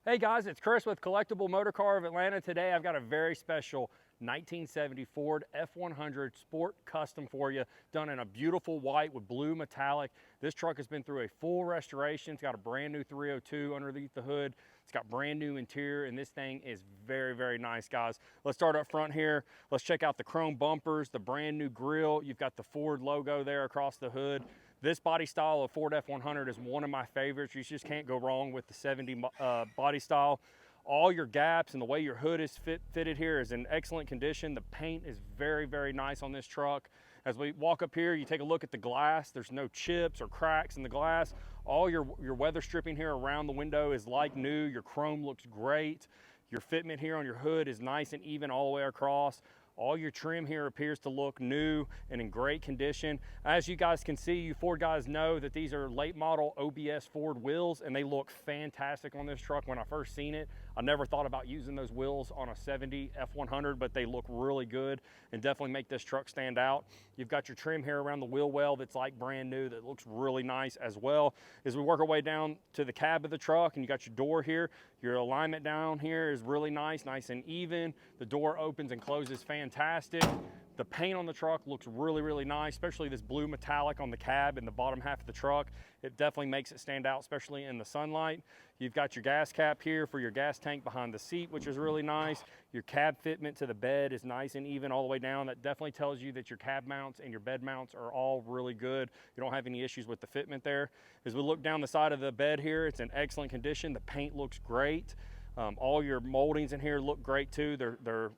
Hey guys, it's Chris with Collectible Motorcar of Atlanta. Today I've got a very special 1970 Ford F100 Sport Custom for you, done in a beautiful white with blue metallic. This truck has been through a full restoration. It's got a brand new 302 underneath the hood. It's got brand new interior, and this thing is very, very nice, guys. Let's start up front here. Let's check out the chrome bumpers, the brand new grille. You've got the Ford logo there across the hood. This body style of Ford F100 is one of my favorites. You just can't go wrong with the 70 body style. All your gaps and the way your hood is fitted here is in excellent condition. The paint is very, very nice on this truck. As we walk up here, you take a look at the glass. There's no chips or cracks in the glass. All your weather stripping here around the window is like new. Your chrome looks great. Your fitment here on your hood is nice and even all the way across. All your trim here appears to look new and in great condition. As you guys can see, you Ford guys know that these are late model OBS Ford wheels, and they look fantastic on this truck. When I first seen it, I never thought about using those wheels on a 70 F100, but they look really good and definitely make this truck stand out. You've got your trim here around the wheel well that's like brand new, that looks really nice as well. As we work our way down to the cab of the truck, and you got your door here, your alignment down here is really nice and even. The door opens and closes fantastic. The paint on the truck looks really, really nice, especially this blue metallic on the cab and the bottom half of the truck. It definitely makes it stand out, especially in the sunlight. You've got your gas cap here for your gas tank behind the seat, which is really nice. Your cab fitment to the bed is nice and even all the way down. That definitely tells you that your cab mounts and your bed mounts are all really good. You don't have any issues with the fitment there. As we look down the side of the bed here, it's in excellent condition. The paint looks great. All your moldings in here look great too. They're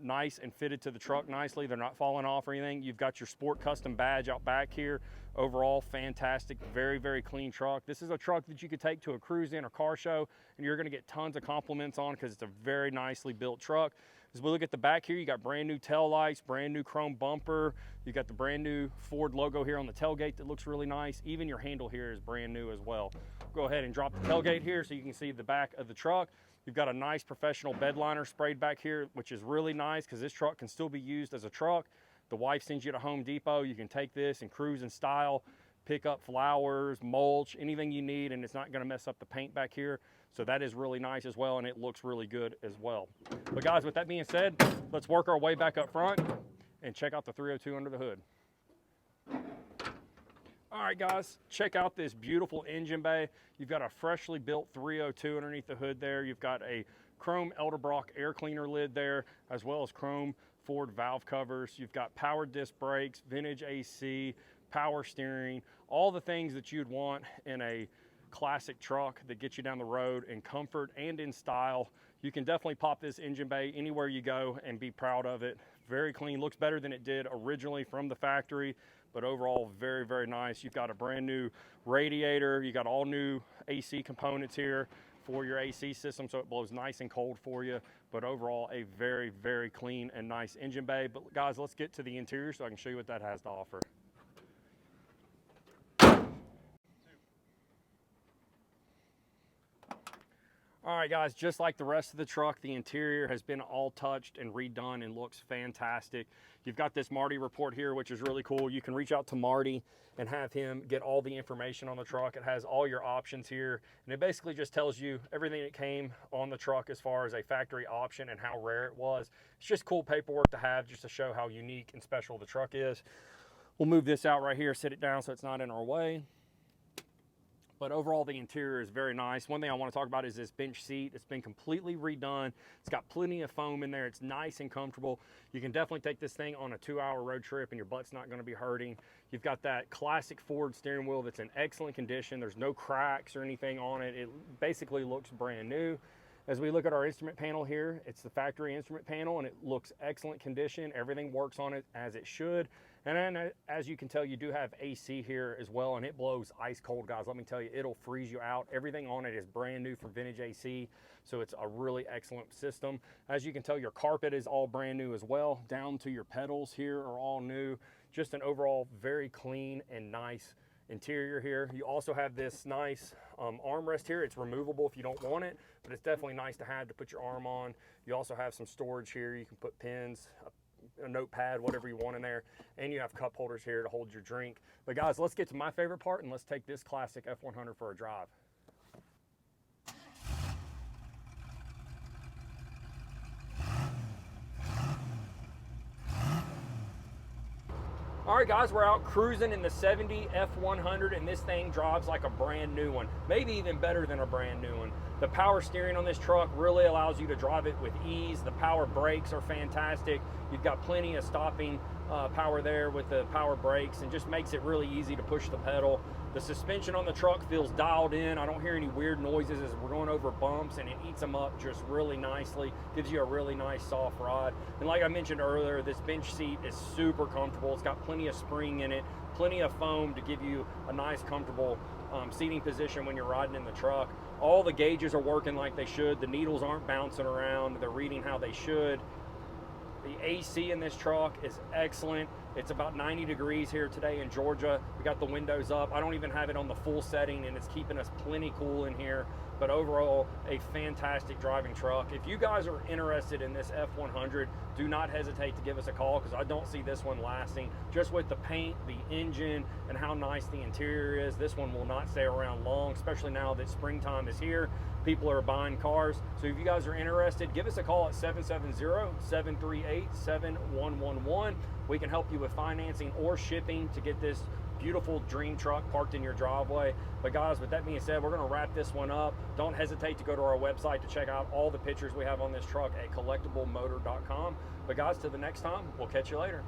nice and fitted to the truck nicely. They're not falling off or anything. You've got your Sport Custom badge out back here. Overall, fantastic, very, very clean truck. This is a truck that you could take to a cruise-in or car show, and you're gonna get tons of compliments on because it's a very nicely built truck. As we look at the back here, you got brand new tail lights, brand new chrome bumper. You got the brand new Ford logo here on the tailgate that looks really nice. Even your handle here is brand new as well. Go ahead and drop the tailgate here so you can see the back of the truck. You've got a nice professional bed liner sprayed back here, which is really nice because this truck can still be used as a truck. The wife sends you to Home Depot. You can take this and cruise in style, pick up flowers, mulch, anything you need, and it's not going to mess up the paint back here. So that is really nice as well, and it looks really good as well. But guys, with that being said, let's work our way back up front and check out the 302 under the hood. All right, guys, check out this beautiful engine bay. You've got a freshly built 302 underneath the hood there. You've got a chrome Elderbrock air cleaner lid there, as well as chrome Ford valve covers. You've got power disc brakes, vintage AC, power steering, all the things that you'd want in a classic truck that gets you down the road in comfort and in style. You can definitely pop this engine bay anywhere you go and be proud of it. Very clean, looks better than it did originally from the factory, but overall very, very nice. You've got a brand new radiator. You got all new AC components here for your AC system, so it blows nice and cold for you. But overall, a very, very clean and nice engine bay. But guys, let's get to the interior so I can show you what that has to offer. All right, guys, just like the rest of the truck, the interior has been all touched and redone and looks fantastic. You've got this Marty report here, which is really cool. You can reach out to Marty and have him get all the information on the truck. It has all your options here, and it basically just tells you everything that came on the truck as far as a factory option and how rare it was. It's just cool paperwork to have just to show how unique and special the truck is. We'll move this out right here, sit it down so it's not in our way. But overall, the interior is very nice. One thing I want to talk about is this bench seat. It's been completely redone. It's got plenty of foam in there. It's nice and comfortable. You can definitely take this thing on a 2-hour road trip and your butt's not going to be hurting. You've got that classic Ford steering wheel that's in excellent condition. There's no cracks or anything on it. It basically looks brand new. As we look at our instrument panel here, it's the factory instrument panel, and it looks excellent condition. Everything works on it as it should. And then, as you can tell, you do have AC here as well, and it blows ice cold, guys. Let me tell you, it'll freeze you out. Everything on it is brand new from vintage AC, so it's a really excellent system. As you can tell, your carpet is all brand new as well. Down to your pedals here are all new. Just an overall very clean and nice interior here. You also have this nice armrest here. It's removable if you don't want it, but it's definitely nice to have to put your arm on. You also have some storage here. You can put pens, a notepad, whatever you want in there, and you have cup holders here to hold your drink. But guys, let's get to my favorite part, and let's take this classic F100 for a drive. All right, guys, we're out cruising in the 70 F100, and this thing drives like a brand new one, maybe even better than a brand new one. The power steering on this truck really allows you to drive it with ease. The power brakes are fantastic. You've got plenty of stopping power there with the power brakes, and just makes it really easy to push the pedal. The suspension on the truck feels dialed in. I don't hear any weird noises as we're going over bumps, and it eats them up just really nicely. Gives you a really nice soft ride. And like I mentioned earlier, this bench seat is super comfortable. It's got plenty of spring in it, plenty of foam to give you a nice comfortable seating position when you're riding in the truck. All the gauges are working like they should. The needles aren't bouncing around. They're reading how they should. The AC in this truck is excellent. It's about 90 degrees here today in Georgia. We got the windows up. I don't even have it on the full setting, and it's keeping us plenty cool in here. But overall, a fantastic driving truck. If you guys are interested in this F100, do not hesitate to give us a call, because I don't see this one lasting. Just with the paint, the engine, and how nice the interior is, this one will not stay around long, especially now that springtime is here. People are buying cars. So if you guys are interested, give us a call at 770-738-7111. We can help you with financing or shipping to get this beautiful dream truck parked in your driveway. But guys, with that being said, we're going to wrap this one up. Don't hesitate to go to our website to check out all the pictures we have on this truck at collectiblemotor.com. But guys, till the next time, we'll catch you later.